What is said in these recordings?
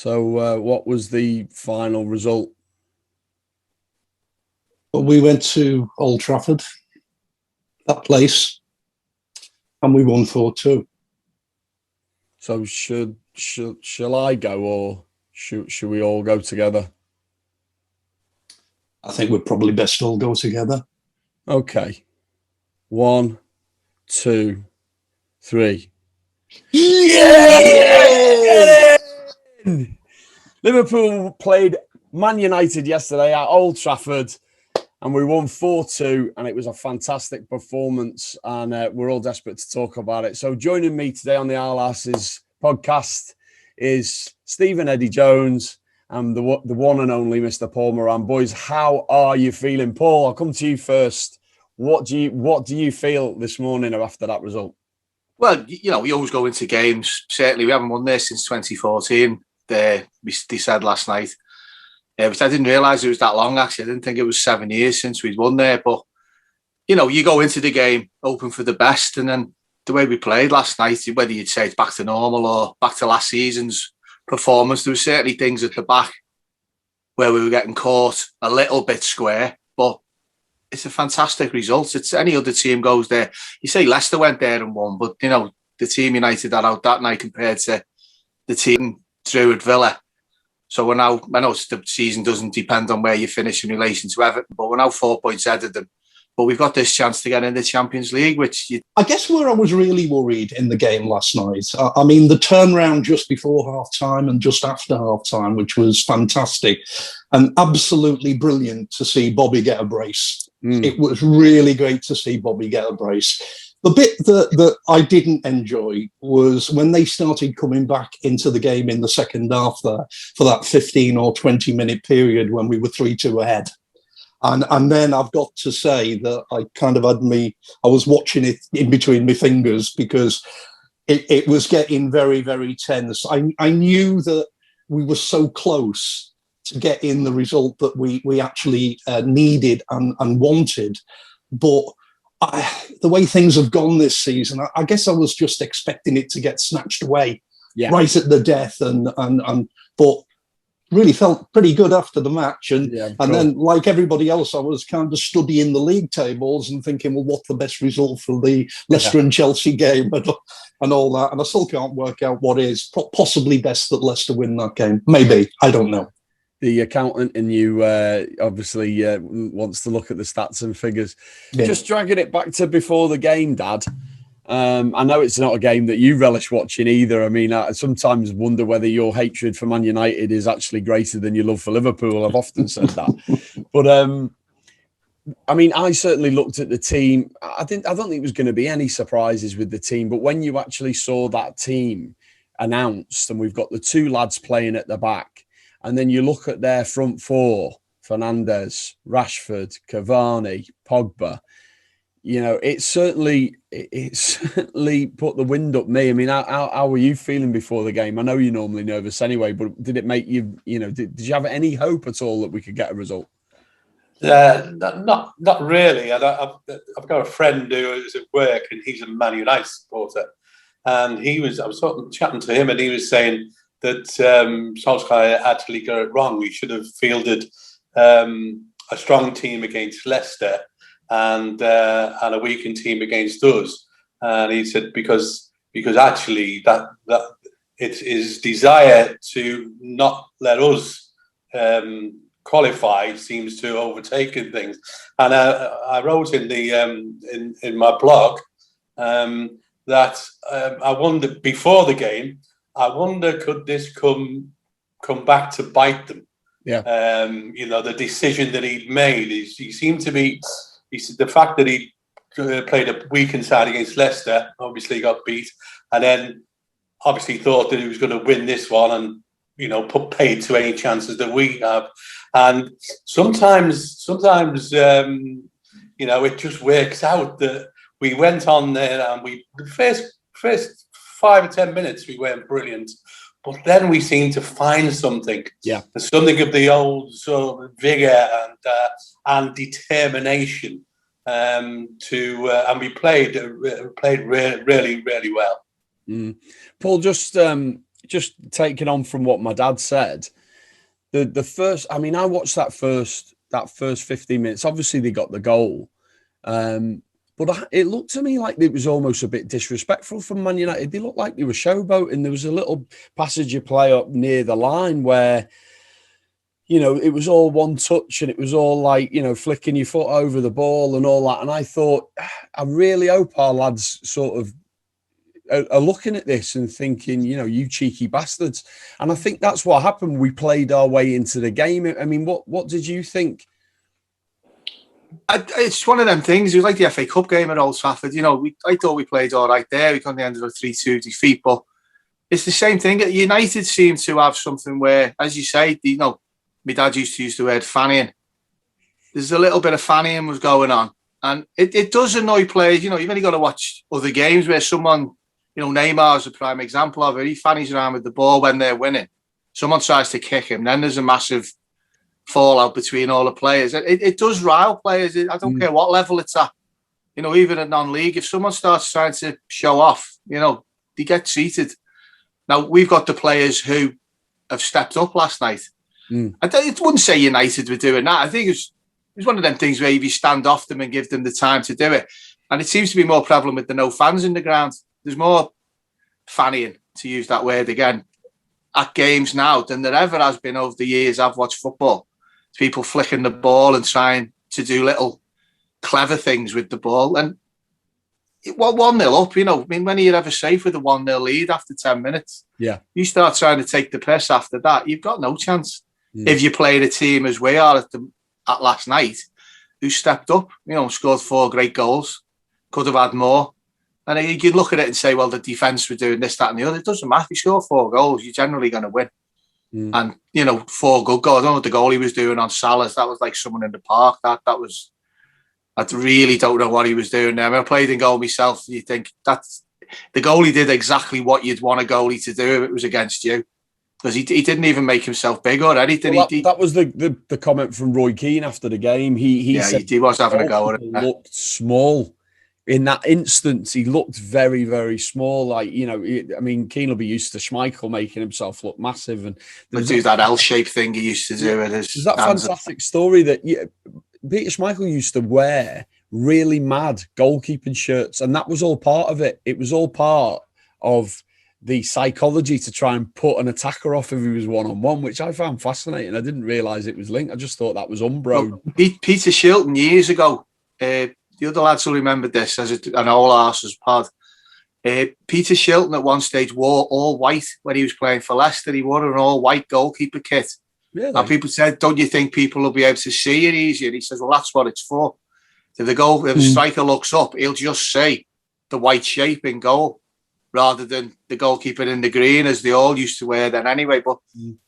So, what was the final result? Well, we went to Old Trafford, that place, and we won 4-2. So, shall I go, or should we all go together? I think we're probably best all go together. Okay. 1, 2, 3. Yeah! Liverpool played Man United yesterday at Old Trafford, and we won 4-2, and it was a fantastic performance, and we're all desperate to talk about it. So joining me today on the Arses podcast is Stephen Eddie Jones and the one and only Mr. Paul Moran. Boys, how are you feeling? Paul, I'll come to you first. What do you feel this morning after that result? Well, we always go into games. Certainly, we haven't won this since 2014. They said last night. Which I didn't realise it was that long, actually. I didn't think it was 7 years since we'd won there. But, you go into the game hoping for the best. And then the way we played last night, whether you'd say it's back to normal or back to last season's performance, there were certainly things at the back where we were getting caught a little bit square. But it's a fantastic result. It's any other team goes there. You say Leicester went there and won, but, the team United that out that night compared to the team through at Villa. So we're now, I know the season doesn't depend on where you finish in relation to Everton, but we're now 4 points ahead of them. But we've got this chance to get in the Champions League, I guess where I was really worried in the game last night, I mean, the turnaround just before half-time and just after half-time, which was fantastic and absolutely brilliant to see Bobby get a brace. It was really great to see Bobby get a brace. The bit that I didn't enjoy was when they started coming back into the game in the second half there for that 15 or 20 minute period when we were 3-2 ahead. And then I've got to say that I kind of I was watching it in between my fingers because it was getting very, very tense. I knew that we were so close to getting the result that we actually needed and wanted. But the way things have gone this season, I guess I was just expecting it to get snatched away right at the death. But really felt pretty good after the match. And then, like everybody else, I was kind of studying the league tables and thinking, well, what's the best result for the Leicester and Chelsea game and all that. And I still can't work out what is possibly best that Leicester win that game. Maybe. I don't know. The accountant in you obviously wants to look at the stats and figures. Yeah. Just dragging it back to before the game, Dad. I know it's not a game that you relish watching either. I mean, I sometimes wonder whether your hatred for Man United is actually greater than your love for Liverpool. I've often said that. But, I mean, I certainly looked at the team. I don't think there was going to be any surprises with the team. But when you actually saw that team announced and we've got the two lads playing at the back, and then you look at their front four, Fernandes, Rashford, Cavani, Pogba, it certainly put the wind up me. I mean, how were you feeling before the game? I know you're normally nervous anyway, but did it make you, did you have any hope at all that we could get a result? Not really. I've got a friend who is at work and he's a Man United supporter. And I was sort of chatting to him and he was saying that Solskjaer actually got it wrong. We should have fielded a strong team against Leicester and a weakened team against us. And he said because actually that it's his desire to not let us qualify seems to have overtaken things. And I wrote in the in my blog that I wondered before the game. I wonder could this come back to bite them? Yeah. The decision that he'd made is he seemed to be. He said the fact that he played a weakened side against Leicester, obviously got beat, and then obviously thought that he was going to win this one and put paid to any chances that we have. And sometimes it just works out that we went on there and the first 5 or 10 minutes we weren't brilliant, but then we seemed to find something. Yeah, something of the old sort of vigor and determination. And we played really, really well. Paul, just just taking on from what my dad said, the first, I mean, I watched that first 15 minutes. Obviously, they got the goal. But it looked to me like it was almost a bit disrespectful from Man United. They looked like they were showboating. There was a little passage of play up near the line where, you know, it was all one touch and it was all like, you know, flicking your foot over the ball and all that. And I thought, I really hope our lads sort of are looking at this and thinking, you know, you cheeky bastards. And I think that's what happened. We played our way into the game. I mean, what did you think? It's one of them things. It was like the FA Cup game at Old Trafford. You know, I thought we played all right there. We got the end of a 3-2 defeat, but it's the same thing. United seem to have something where, as you say, you know, my dad used to use the word fannying. There's a little bit of fannying was going on, and it does annoy players. You know, you've only got to watch other games where someone, you know, Neymar's a prime example of it. He fannies around with the ball when they're winning. Someone tries to kick him, then there's a massive fallout between all the players. It does rile players. I don't care what level it's at. You know, even at non-league, if someone starts trying to show off, you know, they get treated. Now, we've got the players who have stepped up last night. I wouldn't say United were doing that. I think it was one of them things where if you stand off them and give them the time to do it. And it seems to be more prevalent with the no fans in the ground. There's more fannying, to use that word again, at games now than there ever has been over the years I've watched football. People flicking the ball and trying to do little clever things with the ball. And 1-0 up, you know, I mean, when are you ever safe with a 1-0 lead after 10 minutes? Yeah. You start trying to take the piss after that, you've got no chance. If you played a team as we are at last night, who stepped up, you know, scored 4 great goals, could have had more. And you could look at it and say, well, the defence were doing this, that and the other. It doesn't matter. If you score 4 goals, you're generally going to win. And, you know, 4 good goals. I don't know what the goal he was doing on Salah. That was like someone in the park. I really don't know what he was doing there. I mean, I played in goal myself. And you think that's the goalie did exactly what you'd want a goalie to do if it was against you. Because he didn't even make himself big or anything. Well, that was the comment from Roy Keane after the game. He said he was having a go at it. Looked small. In that instance, he looked very, very small. Like, you know, I mean, Keane will be used to Schmeichel making himself look massive. And do that L-shaped thing he used to do. There's that fantastic story that Peter Schmeichel used to wear really mad goalkeeping shirts. And that was all part of it. It was all part of the psychology to try and put an attacker off if he was one-on-one, which I found fascinating. I didn't realise it was linked. I just thought that was Umbro. Well, Peter Shilton years ago, the other lads will remember this as an old Arses pod. Peter Shilton at one stage wore all white when he was playing for Leicester. He wore an all white goalkeeper kit. Really? And people said, don't you think people will be able to see it easier? He says, well, that's what it's for. If the striker looks up, he'll just see the white shape in goal rather than the goalkeeper in the green as they all used to wear then anyway. But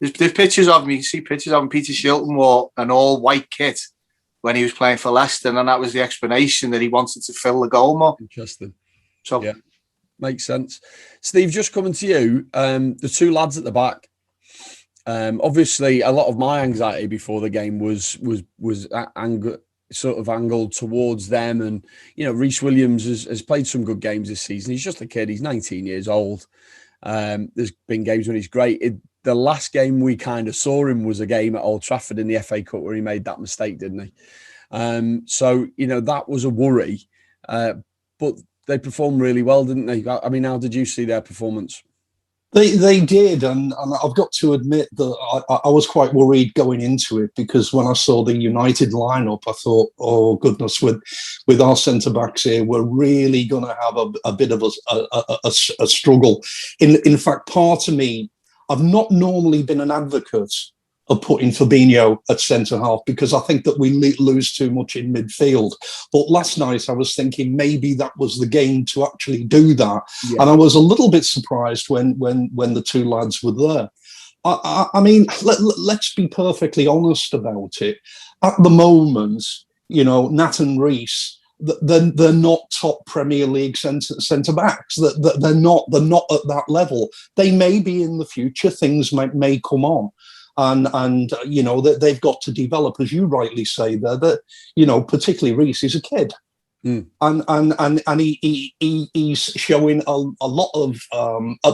there's pictures of him. You can see pictures of him. Peter Shilton wore an all white kit when he was playing for Leicester, and that was the explanation that he wanted to fill the goal more. Interesting. So yeah, makes sense. Steve, just coming to you, the 2 lads at the back. Obviously, a lot of my anxiety before the game was sort of angled towards them, and you know, Reece Williams has played some good games this season. He's just a kid. He's 19 years old. There's been games when he's great. The last game we kind of saw him was a game at Old Trafford in the FA Cup where he made that mistake, didn't he? So, you know, that was a worry. But they performed really well, didn't they? I mean, how did you see their performance? They did, and I've got to admit that I was quite worried going into it, because when I saw the United lineup, I thought, oh goodness, with our centre backs here, we're really going to have a bit of a struggle. In fact, part of me, I've not normally been an advocate of putting Fabinho at centre half because I think that we lose too much in midfield. But last night I was thinking maybe that was the game to actually do that. Yeah. And I was a little bit surprised when the 2 lads were there. I mean, let's be perfectly honest about it. At the moment, you know, Nat and Reece, they're not top Premier League centre backs. They're not at that level. They may be in the future. Things may come on. And you know, that they've got to develop, as you rightly say there, that, you know, particularly Reece is a kid. And he's showing a lot of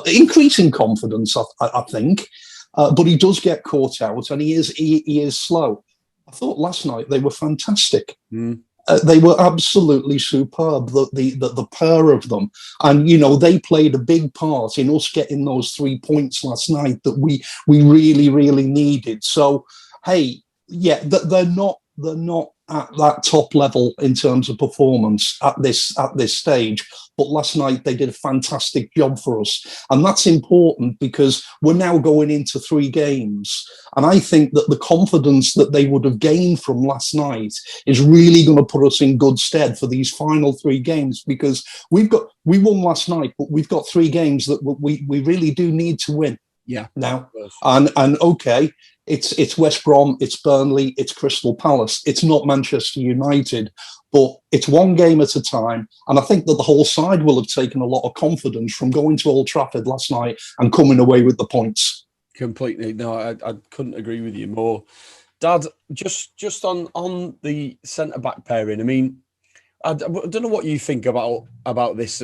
increasing confidence, I think. But he does get caught out, and he is slow. I thought last night they were fantastic. They were absolutely superb, the pair of them. And, they played a big part in us getting those 3 points last night that we really, really needed. So, hey, yeah, they're not at that top level in terms of performance at this stage. But last night they did a fantastic job for us. And that's important because we're now going into 3 games. And I think that the confidence that they would have gained from last night is really going to put us in good stead for these final 3 games, because we won last night, but we've got 3 games that we really do need to win. Yeah. Now, and okay, it's West Brom, it's Burnley, it's Crystal Palace. It's not Manchester United, but it's 1 game at a time. And I think that the whole side will have taken a lot of confidence from going to Old Trafford last night and coming away with the points. Completely. No, I couldn't agree with you more. Dad, just on the centre-back pairing, I mean, I don't know what you think about this,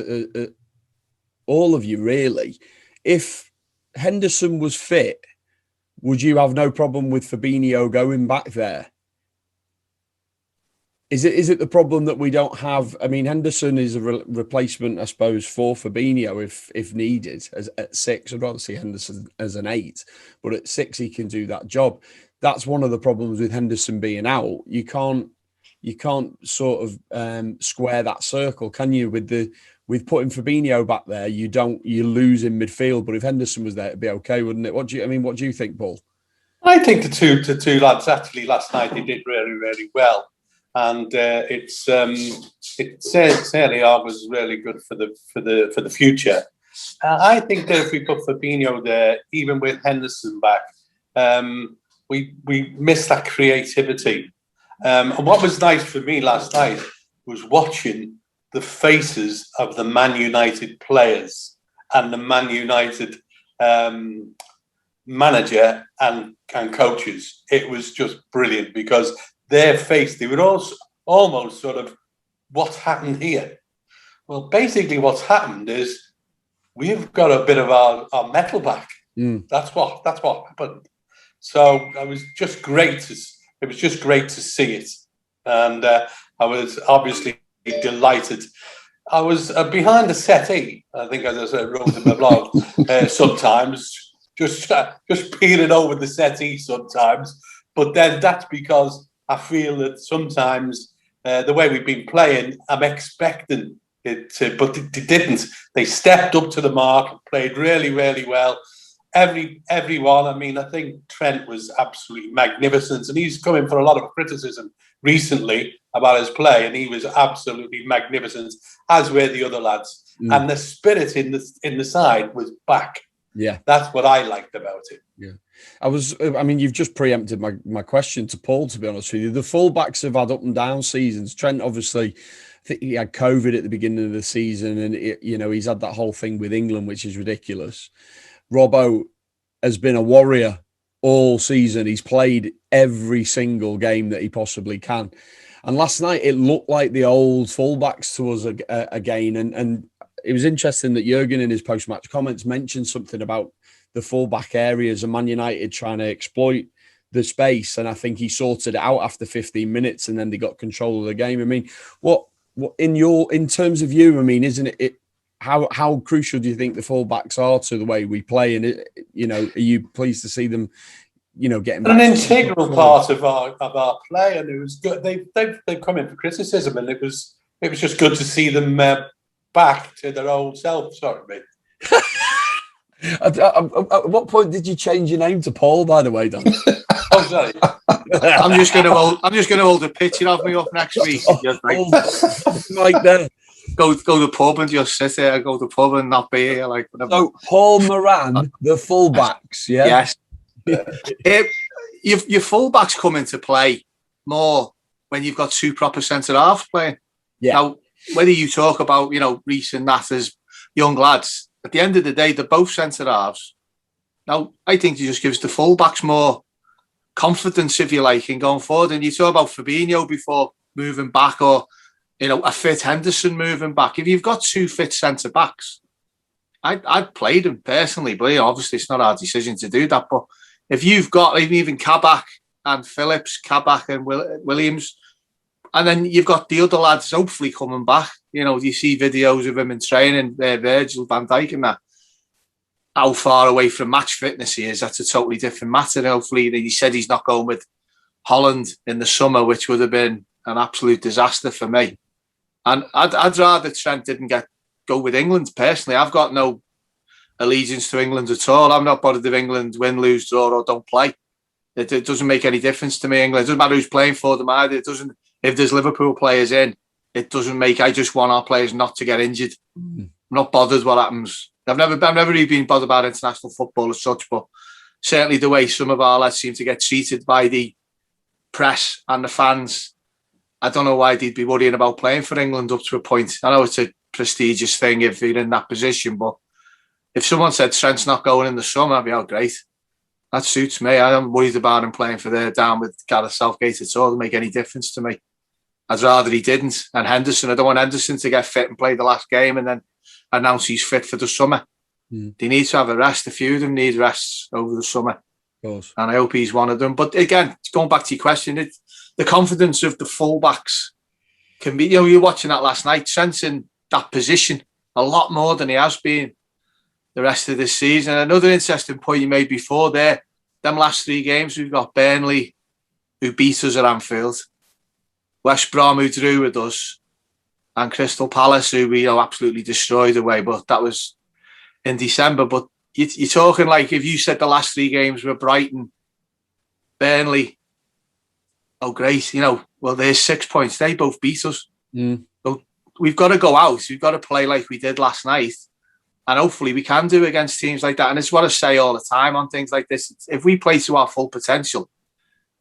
all of you, really. If Henderson was fit, would you have no problem with Fabinho going back there? Is it the problem that we don't have? I mean, Henderson is a replacement, I suppose, for Fabinho if needed at 6. I'd rather see Henderson as an 8, but at 6 he can do that job. That's one of the problems with Henderson being out. You can't sort of square that circle, can you? With putting Fabinho back there, you lose in midfield. But if Henderson was there, it'd be okay, wouldn't it? What do you think, Paul? I think the two lads actually last night they did really, really well, and it certainly was really good for the future. I think that if we put Fabinho there, even with Henderson back, we missed that creativity. And what was nice for me last night was watching the faces of the Man United players and the Man United manager and coaches. It was just brilliant because their face, they were almost sort of, what's happened here? Well, basically what's happened is we've got a bit of our metal back. That's what happened. So it was just great to see it. And I was obviously delighted. I was behind the settee, I think, as I wrote in my blog, sometimes, just peering over the settee sometimes. But then that's because I feel that sometimes the way we've been playing, I'm expecting it to, but they didn't. They stepped up to the mark, played really, really well. Everyone, I mean, I think Trent was absolutely magnificent, and he's coming for a lot of criticism recently about his play, and he was absolutely magnificent, as were the other lads. And the spirit in the side was back. Yeah, that's what I liked about it. Yeah, I mean, you've just preempted my question to Paul, to be honest with you. The fullbacks have had up and down seasons. Trent, obviously, I think he had COVID at the beginning of the season, and he's had that whole thing with England, which is ridiculous. Robbo has been a warrior all season. He's played every single game that he possibly can. And last night, it looked like the old fullbacks to us again. And it was interesting that Jurgen, in his post-match comments, mentioned something about the fullback areas and Man United trying to exploit the space. And I think he sorted it out after 15 minutes, and then they got control of the game. I mean, what in terms of you, I mean, isn't it how crucial do you think the fullbacks are to the way we play? And are you pleased to see them, getting back? An integral part of our play, and it was good. They've come in for criticism, and it was just good to see them back to their old self. Sorry, mate. At what point did you change your name to Paul, by the way, Don? Oh, sorry. I'm just going to hold a picture of me up next week. Like that. Go to the pub and just sit there. Go to the pub and not be here, like whatever. So Paul Moran, the fullbacks, yeah. Yes. Your fullbacks come into play more when you've got 2 proper centre halves playing. Yeah. Now, whether you talk about Reece and that as young lads, at the end of the day, they're both centre halves. Now, I think it just gives the fullbacks more confidence, if you like, in going forward. And you talk about Fabinho before moving back, or a fit Henderson moving back. If you've got 2 fit centre backs, I'd play them personally, but obviously it's not our decision to do that. But if you've got even Kabak and Phillips, Kabak and Williams, and then you've got the other lads hopefully coming back. You see videos of him in training, Virgil van Dijk and that. How far away from match fitness he is, that's a totally different matter. And hopefully, he said he's not going with Holland in the summer, which would have been an absolute disaster for me. And I'd rather Trent didn't go with England, personally. I've got no allegiance to England at all. I'm not bothered if England win, lose, draw, or don't play. It doesn't make any difference to me, England. It doesn't matter who's playing for them either. It doesn't. If there's Liverpool players in, it doesn't make... I just want our players not to get injured. I'm not bothered what happens. I've never really been bothered about international football as such, but certainly the way some of our lads seem to get treated by the press and the fans, I don't know why they'd be worrying about playing for England up to a point. I know it's a prestigious thing if you're in that position, but if someone said Trent's not going in the summer, I'd be, oh, great. That suits me. I am worried about him playing for down with Gareth Southgate at all. It doesn't make any difference to me. I'd rather he didn't. And Henderson, I don't want Henderson to get fit and play the last game and then announce he's fit for the summer. They need to have a rest. A few of them need rests over the summer. Of course. And I hope he's one of them. But again, going back to your question, the confidence of the fullbacks can be, you're watching that last night, Trent's in that position a lot more than he has been the rest of this season. Another interesting point you made before there, them last 3 games, we've got Burnley, who beat us at Anfield, West Brom, who drew with us, and Crystal Palace, who we absolutely destroyed away. But that was in December. But you're talking like if you said the last 3 games were Brighton, Burnley, oh great, well, there's 6 points. They both beat us. So we've got to go out. We've got to play like we did last night. And hopefully we can do against teams like that. And it's what I say all the time on things like this. If we play to our full potential,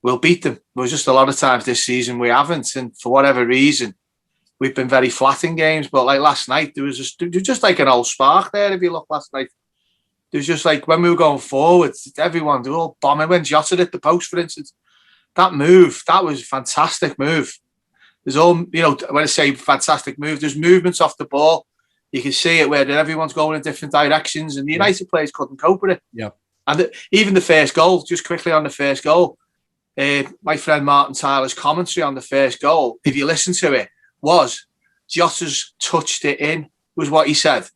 we'll beat them. There's just a lot of times this season we haven't. And for whatever reason, we've been very flat in games. But like last night, there was just like an old spark there. If you look last night, there was just like when we were going forward, everyone, they were all bombing. When Jota hit the post, for instance, that move, that was a fantastic move. There's all, when I say fantastic move, there's movements off the ball. You can see it where everyone's going in different directions, and the United players couldn't cope with it. Yeah. And even the first goal, just quickly on the first goal, my friend Martin Tyler's commentary on the first goal, if you listen to it, was Jota's touched it in, was what he said.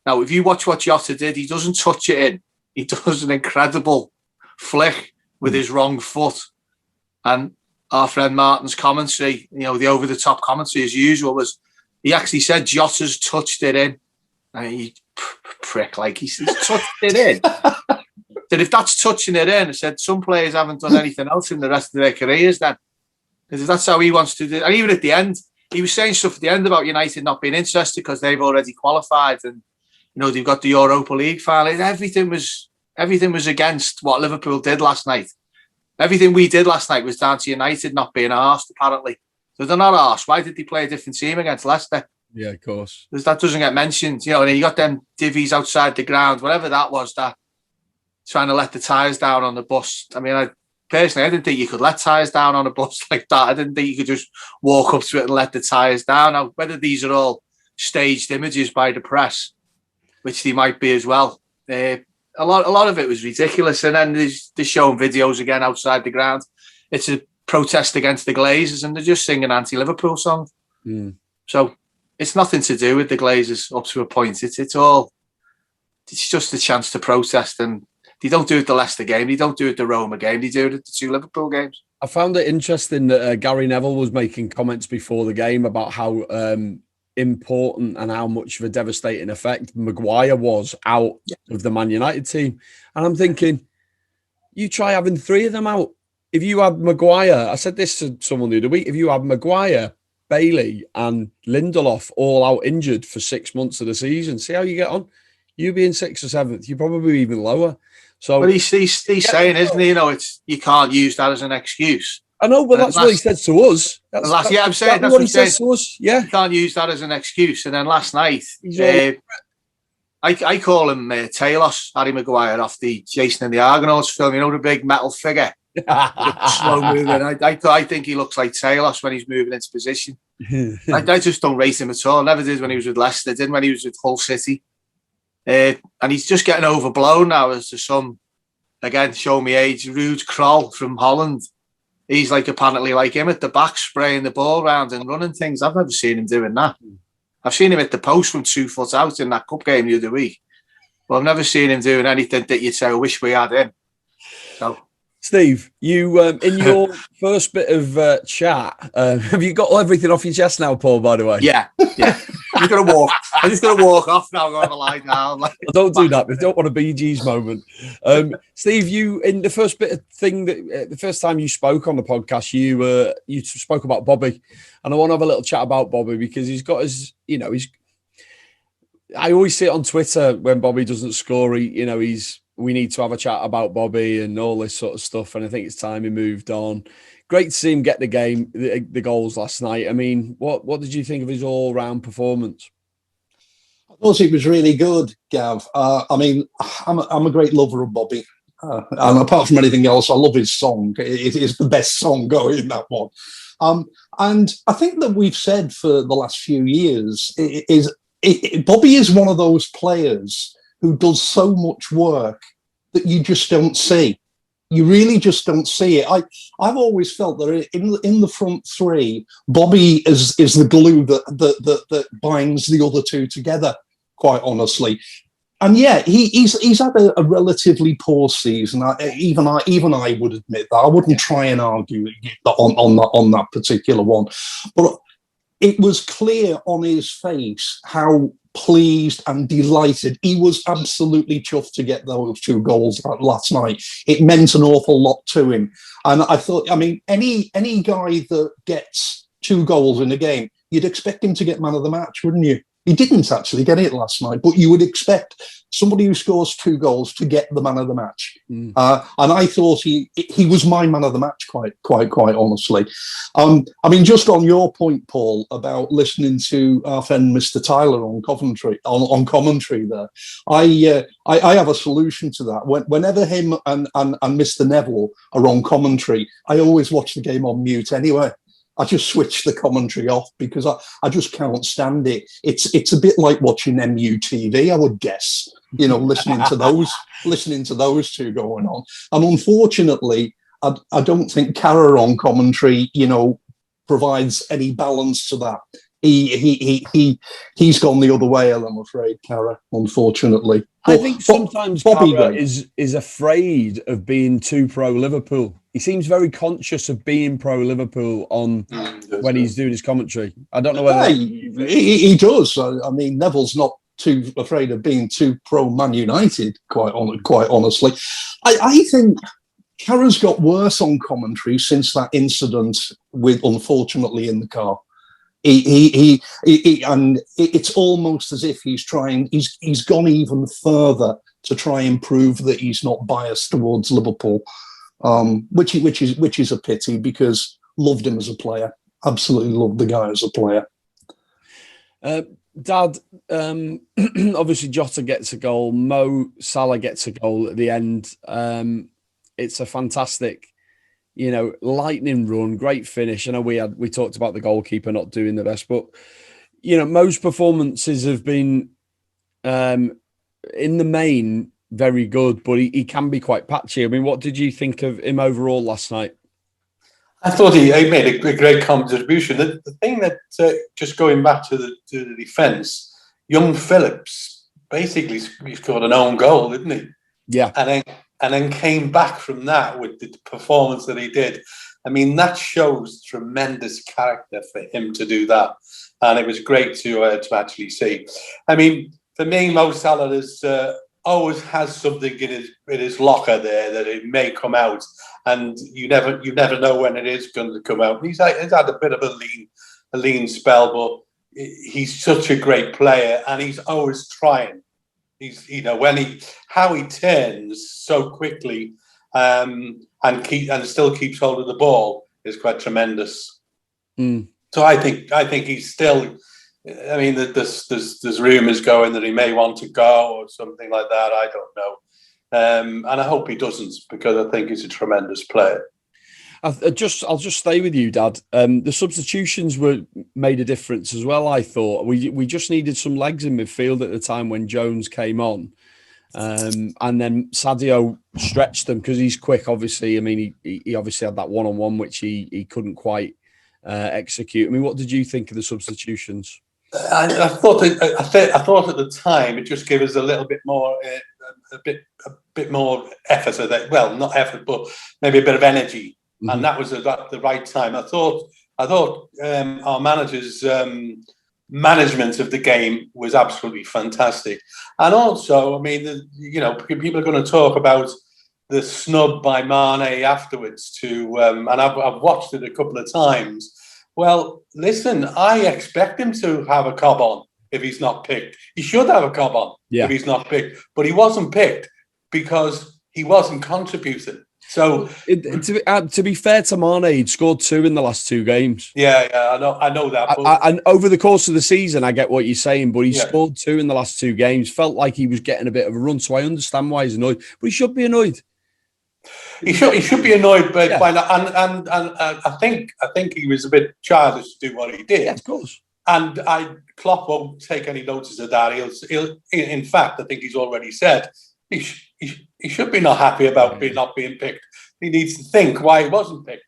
Now, if you watch what Jota did, he doesn't touch it in. He does an incredible flick with his wrong foot. And our friend Martin's commentary, the over-the-top commentary as usual, was he actually said Jota's touched it in. I mean, he prick, like he's touched it in. Said if that's touching it in, I said some players haven't done anything else in the rest of their careers then. Because that's how he wants to do it. And even at the end, he was saying stuff at the end about United not being interested because they've already qualified and they've got the Europa League final. And everything was against what Liverpool did last night. Everything we did last night was down to United not being arsed, apparently. So they're not arsed. Why did they play a different team against Leicester? Yeah, of course. Because that doesn't get mentioned. And then you got them divvies outside the ground, whatever that was, that trying to let the tyres down on the bus. I mean, I didn't think you could let tyres down on a bus like that. I didn't think you could just walk up to it and let the tyres down. Now, whether these are all staged images by the press, which they might be as well, a lot of it was ridiculous. And then they're showing videos again outside the ground. It's a protest against the Glazers, and they're just singing anti-Liverpool songs. So it's nothing to do with the Glazers up to a point. It's just a chance to protest, and they don't do it the Leicester game, they don't do it the Roma game, they do it at the 2 Liverpool games. I found it interesting that Gary Neville was making comments before the game about how important and how much of a devastating effect Maguire was out of the Man United team. And I'm thinking, you try having 3 of them out. If you had Maguire, I said this to someone the other week, if you had Maguire, Bailey and Lindelof all out injured for 6 months of the season, see how you get on. You being 6th or 7th, you're probably even lower. So, but he's saying, isn't he? You can't use that as an excuse. I know, but that's what he said to us. I'm saying that's what he says to us. Yeah, you can't use that as an excuse. And then last night, I call him Talos, Harry Maguire, off the Jason and the Argonauts film. The big metal figure, slow moving. I think he looks like Talos when he's moving into position. I just don't rate him at all. Never did when he was with Leicester. Didn't when he was with Hull City. And he's just getting overblown now as to some, again, show me age, Ruud Krol from Holland. He's like apparently like him at the back, spraying the ball around and running things. I've never seen him doing that. I've seen him at the post from 2 foot out in that cup game the other week. But I've never seen him doing anything that you'd say, I wish we had him. So, Steve, you in your first bit of chat, have you got everything off your chest now, Paul, by the way? Yeah. I'm just gonna walk off now, going to lie down. Don't do that. We don't want a Bee Gees moment. Steve, you in the first bit of thing that the first time you spoke on the podcast, you spoke about Bobby, and I want to have a little chat about Bobby because he's got his, I always see it on Twitter when Bobby doesn't score. We need to have a chat about Bobby and all this sort of stuff, and I think it's time he moved on. Great to see him get the goals last night. I mean, what did you think of his all-round performance? I thought it was really good, Gav. I mean, I'm a great lover of Bobby. And apart from anything else, I love his song. It is the best song going, that one. And I think that we've said for the last few years, Bobby is one of those players who does so much work that you just don't see. You really just don't see it. I've always felt that in the front three, Bobby is the glue that binds the other two together, quite honestly. And yeah, he's had a relatively poor season. Even I would admit that. I wouldn't try and argue on that particular one. But it was clear on his face how pleased and delighted. He was absolutely chuffed to get those 2 goals last night. It meant an awful lot to him. And I thought, I mean, any guy that gets 2 goals in a game, you'd expect him to get man of the match, wouldn't you? He didn't actually get it last night, but you would expect somebody who scores 2 goals to get the man of the match. And I thought he was my man of the match, quite honestly. I mean, just on your point, Paul, about listening to our friend Mr. Tyler on commentary there, I have a solution to that. Whenever him and Mr. Neville are on commentary, I always watch the game on mute anyway. I just switch the commentary off because I just can't stand it. It's a bit like watching MUTV, I would guess. Listening to those 2 going on. And unfortunately, I don't think Carra on commentary, provides any balance to that. He's gone the other way, I'm afraid, Carra, unfortunately. I think sometimes Carra is afraid of being too pro-Liverpool. He seems very conscious of being pro-Liverpool when he's doing his commentary. I don't know whether... He does. I mean, Neville's not too afraid of being too pro-Man United, quite honestly. I think Carra's got worse on commentary since that incident unfortunately, in the car. And it's almost as if he's gone even further to try and prove that he's not biased towards Liverpool, which is a pity because loved him as a player, absolutely loved the guy as a player. Dad, obviously Jota gets a goal, Salah gets a goal at the end. It's a fantastic, lightning run, great finish. I know we talked about the goalkeeper not doing the best, but most performances have been in the main very good, but he can be quite patchy. I mean, what did you think of him overall last night? I thought he made a great contribution. The thing that just going back to the defence, young Phillips basically he scored an own goal, didn't he? Yeah, and then came back from that with the performance that he did. I mean, that shows tremendous character for him to do that, and it was great to actually see. I mean, for me, Mo Salah is always has something in his locker there that it may come out, and you never know when it is going to come out. He's had a bit of a lean spell, but he's such a great player, and he's always trying. He's how he turns so quickly and still keeps hold of the ball is quite tremendous. So I think he's still. I mean, there's rumours going that he may want to go or something like that. I don't know, and I hope he doesn't because I think he's a tremendous player. I'll just stay with you, Dad. The substitutions made a difference as well. I thought we just needed some legs in midfield at the time when Jones came on, and then Sadio stretched them because he's quick. Obviously, I mean he obviously had that one-on-one which he couldn't quite execute. I mean, what did you think of the substitutions? I thought at the time it just gave us a little bit more, a bit more effort. Well, not effort, but maybe a bit of energy, and that was at the right time. I thought our manager's management of the game was absolutely fantastic, and also, I mean, people are going to talk about the snub by Mane afterwards and I've watched it a couple of times. Well, listen, I expect him to have a cob on if he's not picked. He should have a cob on if he's not picked. But he wasn't picked because he wasn't contributing. So, to be fair to Mane, he'd scored 2 in the last 2 games. Yeah, I know that. And over the course of the season, I get what you're saying, but he scored 2 in the last 2 games. Felt like he was getting a bit of a run, so I understand why he's annoyed. But he should be annoyed. He should be annoyed by that, and I think he was a bit childish to do what he did. Yeah, of course. And Klopp won't take any notice of that. He'll in fact, I think he's already said he should be not happy about not being picked. He needs to think why he wasn't picked,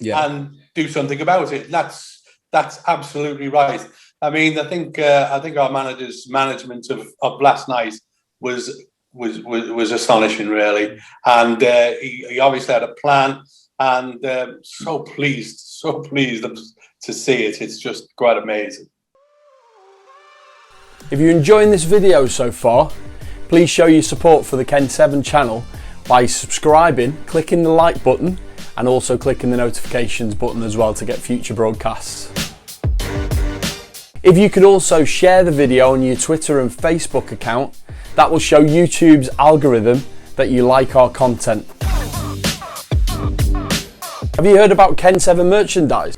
and do something about it. That's absolutely right. I mean, I think our manager's management of last night was astonishing, really, and he obviously had a plan, and so pleased to see it. It's just quite amazing. If you're enjoying this video so far, please show your support for the Ken 7 channel by subscribing, clicking the like button, and also clicking the notifications button as well to get future broadcasts. If you could also share the video on your Twitter and Facebook account, that will show YouTube's algorithm that you like our content. Have you heard about Ken 7 merchandise?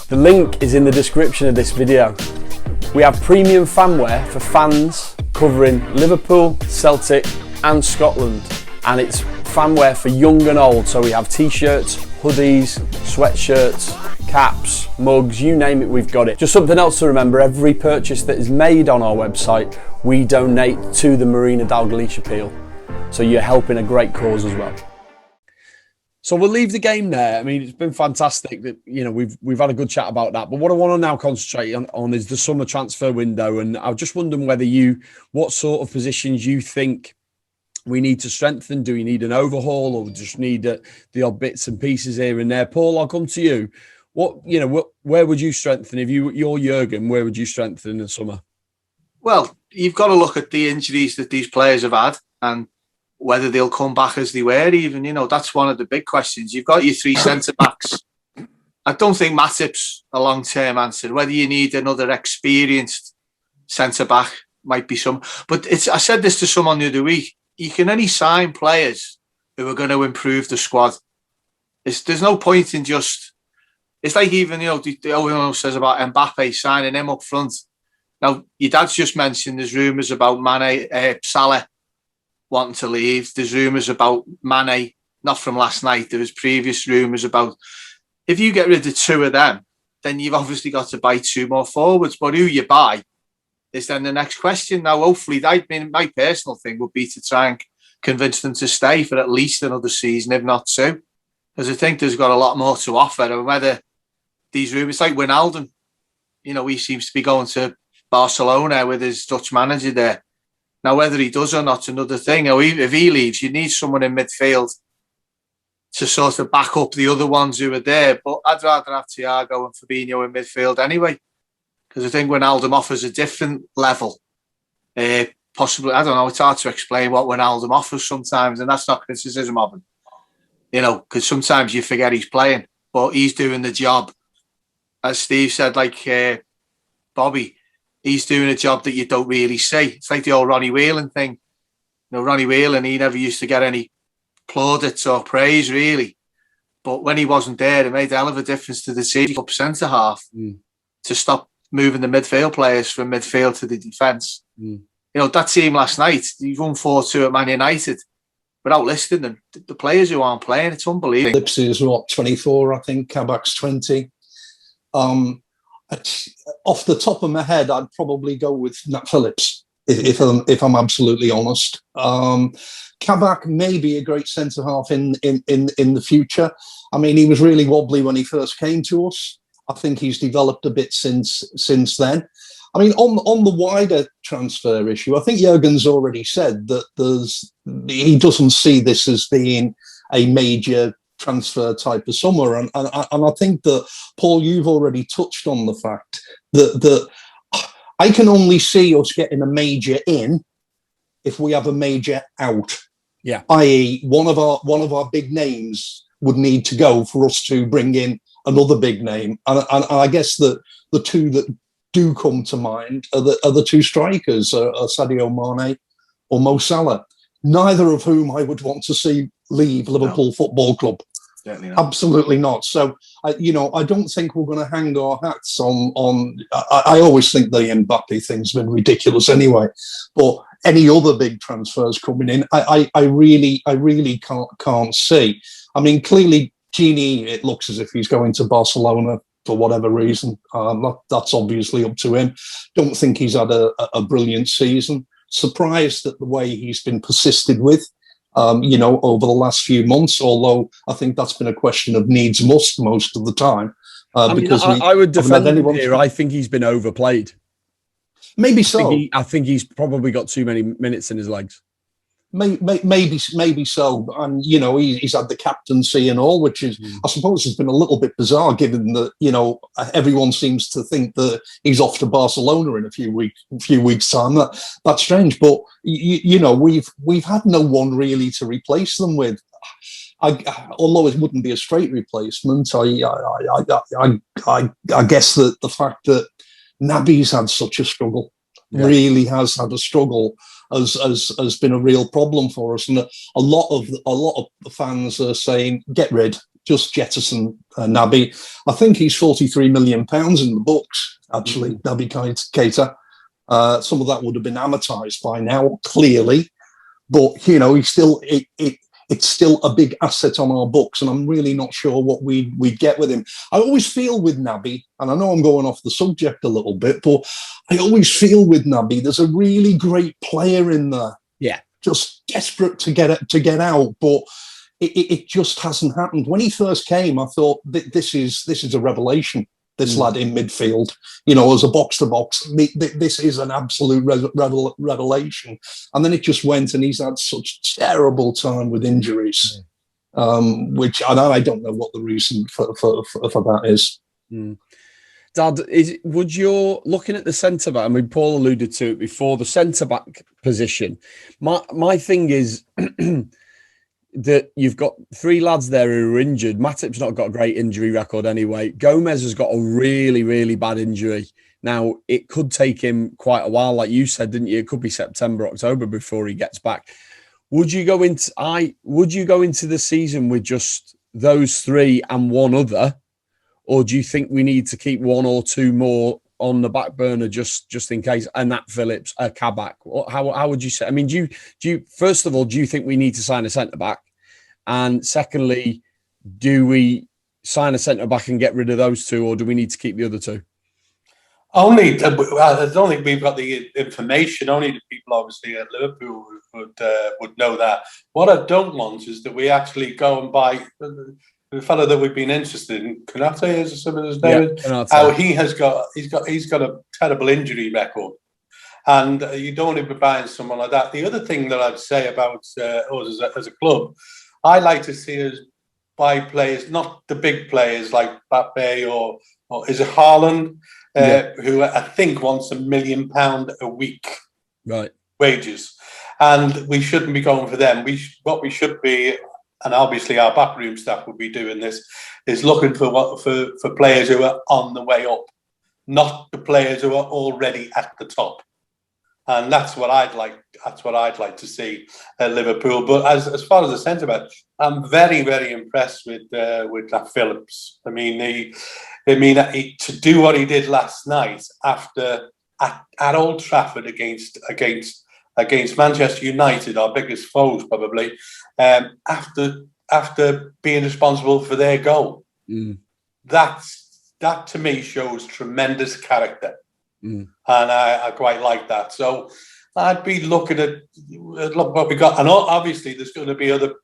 The link is in the description of this video. We have premium fanwear for fans covering Liverpool, Celtic and Scotland, and it's fanwear for young and old, so we have t-shirts, hoodies, sweatshirts, caps, mugs, you name it, we've got it. Just something else to remember, every purchase that is made on our website, we donate to the Marina Dalglish appeal. So you're helping a great cause as well. So we'll leave the game there. I mean, it's been fantastic that, we've had a good chat about that. But what I want to now concentrate on is the summer transfer window. And I was just wondering what sort of positions you think we need to strengthen. Do we need an overhaul, or just need the odd bits and pieces here and there? Paul, I'll come to you. Where would you strengthen if you're Jurgen? Where would you strengthen in the summer? Well, you've got to look at the injuries that these players have had and whether they'll come back as they were. Even that's one of the big questions. You've got your 3 centre backs. I don't think Matip's a long term answer. Whether you need another experienced centre back might be some. But I said this to someone the other week. You can only sign players who are going to improve the squad. There's no point in just. It's like even, everyone says about Mbappe, signing him up front. Now, your dad's just mentioned there's rumours about Salah wanting to leave. There's rumours about Mane, not from last night. There was previous rumours about, if you get rid of 2 of them, then you've obviously got to buy 2 more forwards. But who you buy is then the next question. Now, hopefully, my personal thing would be to try and convince them to stay for at least another season, if not 2. Because I think there's got a lot more to offer. And whether these rumours, like Wijnaldum, he seems to be going to Barcelona with his Dutch manager there. Now, whether he does or not's another thing. Or if he leaves, you need someone in midfield to sort of back up the other ones who are there. But I'd rather have Thiago and Fabinho in midfield anyway, because I think Wijnaldum offers a different level. Possibly, I don't know, it's hard to explain what Wijnaldum offers sometimes, and that's not criticism of him. Because sometimes you forget he's playing, but he's doing the job. As Steve said, like Bobby, he's doing a job that you don't really see. It's like the old Ronnie Whelan thing. Ronnie Whelan, he never used to get any plaudits or praise, really. But when he wasn't there, it made a hell of a difference to the team. Up centre half to stop moving the midfield players from midfield to the defence. That team last night, he won 4-2 at Man United without listing them, the players who aren't playing, it's unbelievable. Phillips is what, 24, I think. Kabak's 20. Off the top of my head, I'd probably go with Nat Phillips, if I'm absolutely honest. Kabak may be a great centre half in the future. I mean, he was really wobbly when he first came to us. I think he's developed a bit since then. I mean, on the wider transfer issue, I think Jurgen's already said that he doesn't see this as being a major transfer type of summer, and I think that, Paul, you've already touched on the fact that I can only see us getting a major in if we have a major out. Yeah, i.e., one of our big names would need to go for us to bring in another big name, and I guess that the two that do come to mind are the two strikers, Sadio Mane or Mo Salah, neither of whom I would want to see leave Liverpool Football Club. Not. Absolutely not. So, I don't think we're going to hang our hats on. I always think the Mbappe thing's been ridiculous anyway, but any other big transfers coming in, I really can't see. I mean, clearly, Gini, it looks as if he's going to Barcelona for whatever reason. That's obviously up to him. Don't think he's had a brilliant season. Surprised at the way he's been persisted with, over the last few months, although I think that's been a question of needs must most of the time. Because I would defend him here. I think he's been overplayed. Maybe so. I think he's probably got too many minutes in his legs. Maybe so, and he's had the captaincy and all, which is, I suppose, has been a little bit bizarre, given that everyone seems to think that he's off to Barcelona in a few weeks' time. That's strange, but we've had no one really to replace them with. Although it wouldn't be a straight replacement, I guess that the fact that Naby's had such a struggle, really has had a struggle, has been a real problem for us, and a lot of the fans are saying, get rid, just jettison Naby. I think he's £43 million in the books, actually, Naby Keita. Some of that would have been amortised by now, clearly, but he's still it's still a big asset on our books, and I'm really not sure what we'd get with him. I always feel with Naby, and I know I'm going off the subject a little bit, but I always feel with Naby, there's a really great player in there. Yeah. Just desperate to get out, but it just hasn't happened. When he first came, I thought this is a revelation. This lad in midfield, as a box-to-box, this is an absolute revelation. And then it just went, and he's had such terrible time with injuries, which I don't know what the reason for that is. Dad, would you, looking at the centre-back, I mean, Paul alluded to it before, the centre-back position, my thing is that you've got three lads there who are injured. Matip's not got a great injury record anyway. Gomez has got a really, really bad injury. Now, it could take him quite a while, like you said, didn't you? It could be September, October before he gets back. Would you go into the season with just those three and one other, or do you think we need to keep one or two more on the back burner just in case? And Nat Phillips, Kabak. How would you say? I mean, do you first of all, do you think we need to sign a centre back? And secondly, do we sign a centre back and get rid of those two, or do we need to keep the other two? I don't think we've got the information. Only the people, obviously, at Liverpool would know that. What I don't want is that we actually go and buy the fellow that we've been interested in. Konate is some of his name. How he's got a terrible injury record, and you don't want to be buying someone like that. The other thing that I'd say about us as a club, I like to see us buy players, not the big players like Mbappe or is it Haaland, who I think wants £1 million a week, right, wages, and we shouldn't be going for them. What we should be, and obviously our backroom staff would be doing this, is looking for players who are on the way up, not the players who are already at the top. And that's what I'd like. That's what I'd like to see at Liverpool. But as far as the centre back, I'm very, very impressed with Nat Phillips. I mean, to do what he did last night at Old Trafford against against Manchester United, our biggest foes probably, after being responsible for their goal. That to me shows tremendous character, and I quite like that. So I'd be looking at look what we got, and obviously there's going to be other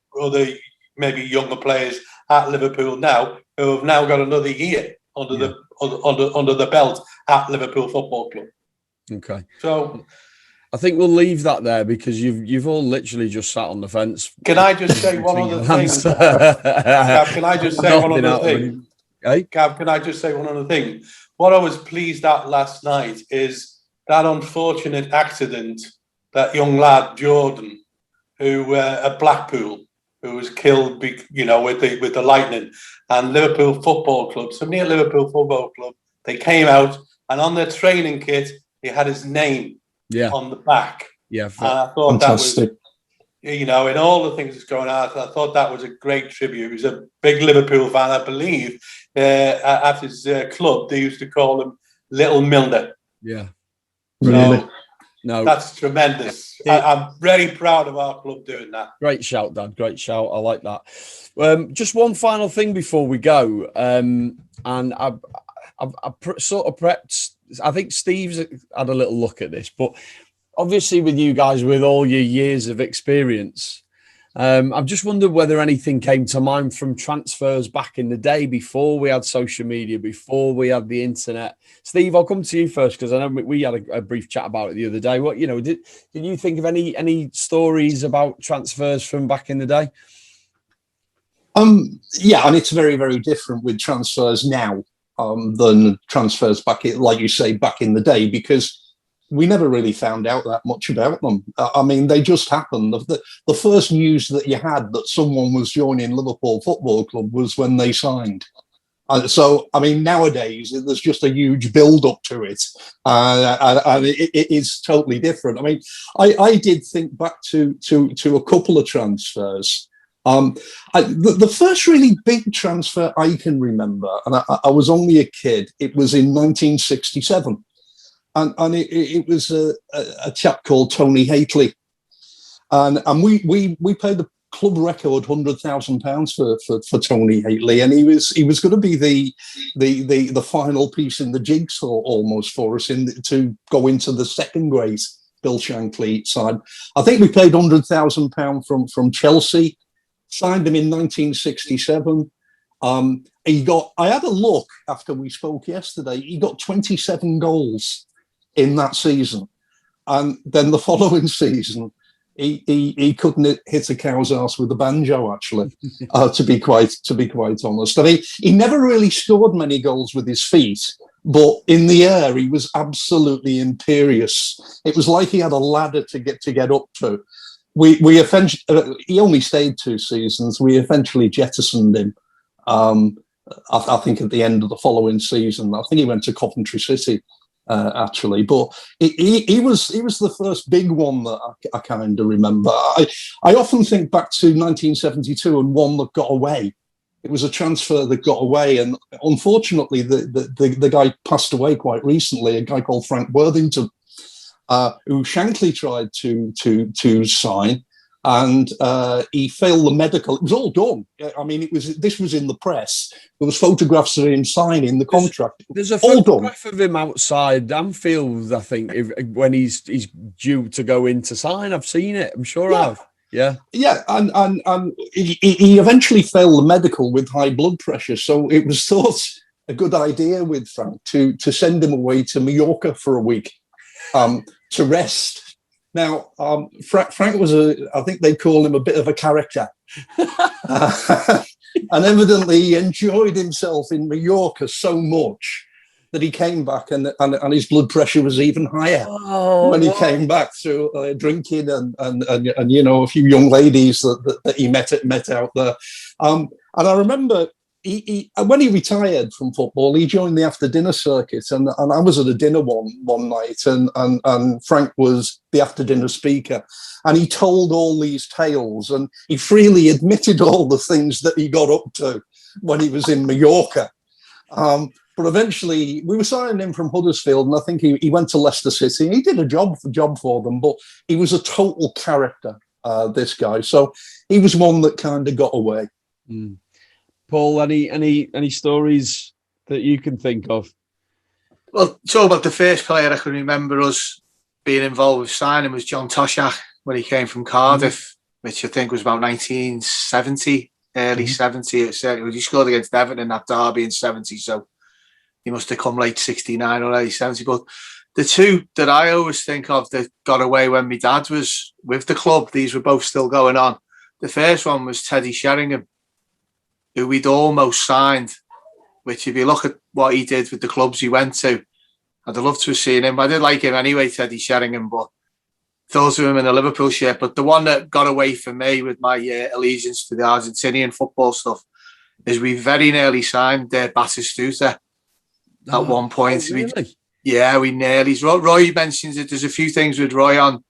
maybe younger players at Liverpool now who have now got another year under the belt at Liverpool Football Club. Okay, so I think we'll leave that there because you've all literally just sat on the fence. Can I just say one other thing? Gav, can I just say one other thing? Hey? Gav, can I just say one other thing? What I was pleased at last night is that unfortunate accident, that young lad Jordan, who at Blackpool, who was killed, with the lightning, and Liverpool Football Club. Somebody at Liverpool Football Club, they came out, and on their training kit, they had his name on the back. Yeah, and I thought fantastic. That was, in all the things that's going on, I thought that was a great tribute. He was a big Liverpool fan, I believe. At his club, they used to call him Little Milner. Yeah. So, no, that's tremendous. I'm very proud of our club doing that. Great shout, Dad. Great shout. I like that. Just one final thing before we go, and I've sort of prepped. I think Steve's had a little look at this, but obviously with you guys, with all your years of experience, I've just wondered whether anything came to mind from transfers back in the day before we had social media, before we had the internet. Steve, I'll come to you first because I know we had a brief chat about it the other day. What did you think of any stories about transfers from back in the day? Yeah, and it's very, very different with transfers now than transfers back in, like you say, back in the day, because we never really found out that much about them. I mean, they just happened. The first news that you had that someone was joining Liverpool Football Club was when they signed. So, I mean, nowadays, there's just a huge build-up to it. And it is totally different. I mean, I did think back to a couple of transfers. The first really big transfer I can remember, and I was only a kid, it was in 1967. And it was a chap called Tony Hateley, and we paid the club record £100,000 for Tony Hateley, and he was going to be the final piece in the jigsaw almost for us to go into the second grade Bill Shankly side. I think we paid £100,000 from Chelsea, signed him in 1967. I had a look after we spoke yesterday. He got 27 goals in that season, and then the following season he couldn't hit a cow's arse with a banjo, actually. to be quite honest, I mean, he never really scored many goals with his feet, but in the air he was absolutely imperious. It was like he had a ladder to get up to. We eventually, he only stayed 2 seasons. We eventually jettisoned him. I think at the end of the following season, I think he went to Coventry City. Actually, but he was the first big one that I kind of remember. I often think back to 1972 and one that got away. It was a transfer that got away, and unfortunately, the guy passed away quite recently. A guy called Frank Worthington, who Shankly tried to sign, and he failed the medical. It was all done. I mean, this was in the press. There was photographs of him signing the contract. There's a photograph of him outside Anfield, I think, when he's due to go in to sign. I've seen it. I'm sure I have. Yeah, and he eventually failed the medical with high blood pressure. So it was thought a good idea with Frank to send him away to Mallorca for a week to rest. Now, Frank was I think they call him a bit of a character. And evidently he enjoyed himself in Mallorca so much that he came back and his blood pressure was even higher when he came back through drinking and a few young ladies that he met out there. And I remember he when he retired from football, he joined the after dinner circuit, and I was at a dinner one night, and Frank was the after dinner speaker, and he told all these tales, and he freely admitted all the things that he got up to when he was in Mallorca. But eventually, we were signing him from Huddersfield, and I think he went to Leicester City. He did a job for them, but he was a total character, this guy. So he was one that kind of got away. Mm. Paul, any stories that you can think of? Well, talk about the first player I can remember us being involved with signing was John Toshak when he came from Cardiff, which I think was about 1970, early 70. He scored against Everton in that derby in 70, so he must have come late 69 or early 70. But the two that I always think of that got away when my dad was with the club, these were both still going on. The first one was Teddy Sheringham, who we'd almost signed, which if you look at what he did with the clubs he went to, I'd have loved to have seen him. I did like him anyway, Teddy Sheringham, but thought of him in a Liverpool shirt. But the one that got away for me with my allegiance to the Argentinian football stuff is we very nearly signed Batistuta at one point. Oh, really? We nearly. Roy mentions it. There's a few things with Roy on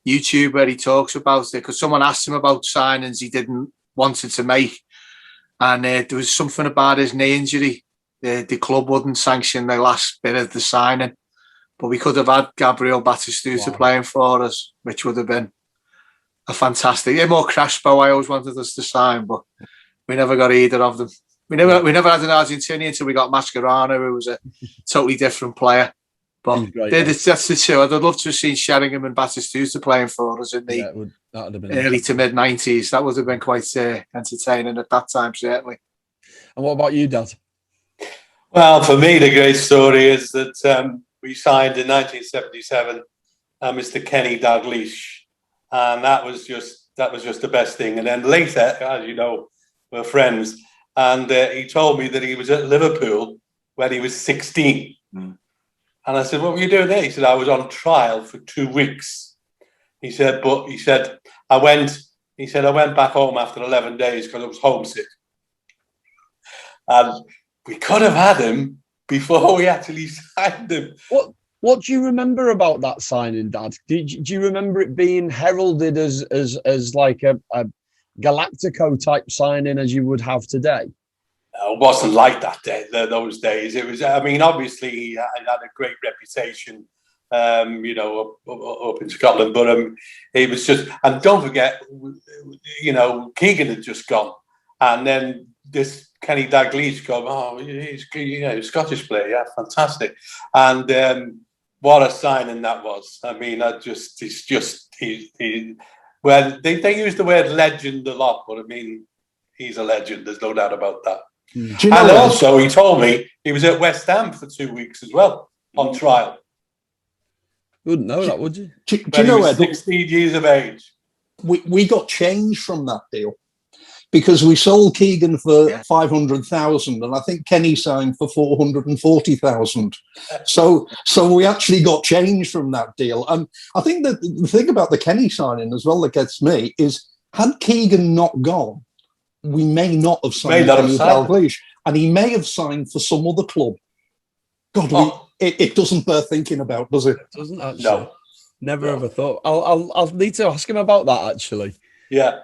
YouTube where he talks about it because someone asked him about signings he didn't wanted to make. And there was something about his knee injury. The club wouldn't sanction the last bit of the signing. But we could have had Gabriel Batistuta playing for us, which would have been a fantastic. Him or Crespo, I always wanted us to sign, but we never got either of them. We never had an Argentinian until we got Mascherano, who was a totally different player. But that's the two. I'd love to have seen Sheringham and Batistuta playing for us in the early to mid-90s. That would have been quite entertaining at that time, certainly. And what about you, Dad? Well, for me, the great story is that we signed in 1977 Mr. Kenny Dalglish, and that was just the best thing. And then later, as you know, we're friends, and he told me that he was at Liverpool when he was 16. And I said, "What were you doing there?" He said, "I was on trial for 2 weeks." He said, I went back home after 11 days because I was homesick. And we could have had him before we actually signed him. What do you remember about that signing, Dad? Do you remember it being heralded as like a Galactico type signing as you would have today? It wasn't like that those days. It was. I mean, obviously, he had a great reputation, up in Scotland. But it was just. And don't forget, Keegan had just gone, and then this Kenny Dalglish go. Oh, he's a Scottish player. Yeah, fantastic. And what a signing that was. I mean, well, they use the word legend a lot, but I mean, he's a legend. There's no doubt about that. And also, he told me he was at West Ham for 2 weeks as well on trial. Wouldn't know that, would you? Do you know where 16 years of age? We got change from that deal because we sold Keegan for 500,000, and I think Kenny signed for 440,000. So we actually got change from that deal. And I think that the thing about the Kenny signing as well that gets me is, had Keegan not gone, we may not have signed Dalglish, and he may have signed for some other club. God, it doesn't bear thinking about, does it? It doesn't actually. No, never ever thought. I'll need to ask him about that actually. Yeah.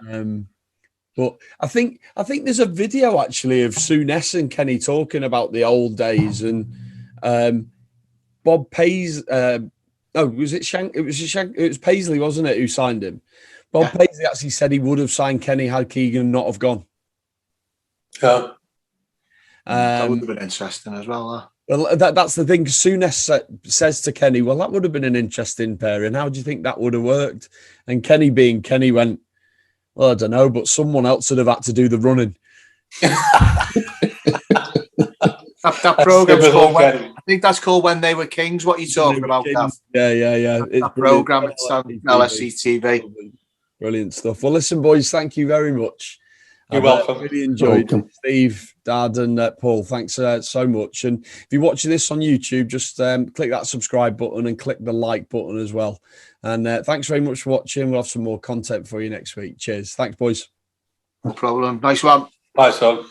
But I think there's a video actually of Souness and Kenny talking about the old days, and Bob Paisley. Was it Shank? It was Paisley, wasn't it, who signed him? Bob Paisley actually said he would have signed Kenny had Keegan not have gone. Yeah. That would have been interesting as well. Well, that's the thing. Souness says to Kenny, well, that would have been an interesting pairing. How do you think that would have worked? And Kenny being Kenny went, well, I don't know, but someone else would have had to do the running. that program's called I think that's called When They Were Kings. What are you talking about, Gav? Yeah. That program, it's on LSE TV. Brilliant stuff. Well, listen, boys, thank you very much. You're welcome. Really enjoyed it. Steve, Dad, and Paul. Thanks so much. And if you're watching this on YouTube, just click that subscribe button and click the like button as well. And thanks very much for watching. We'll have some more content for you next week. Cheers. Thanks, boys. No problem. Nice one. Bye, son.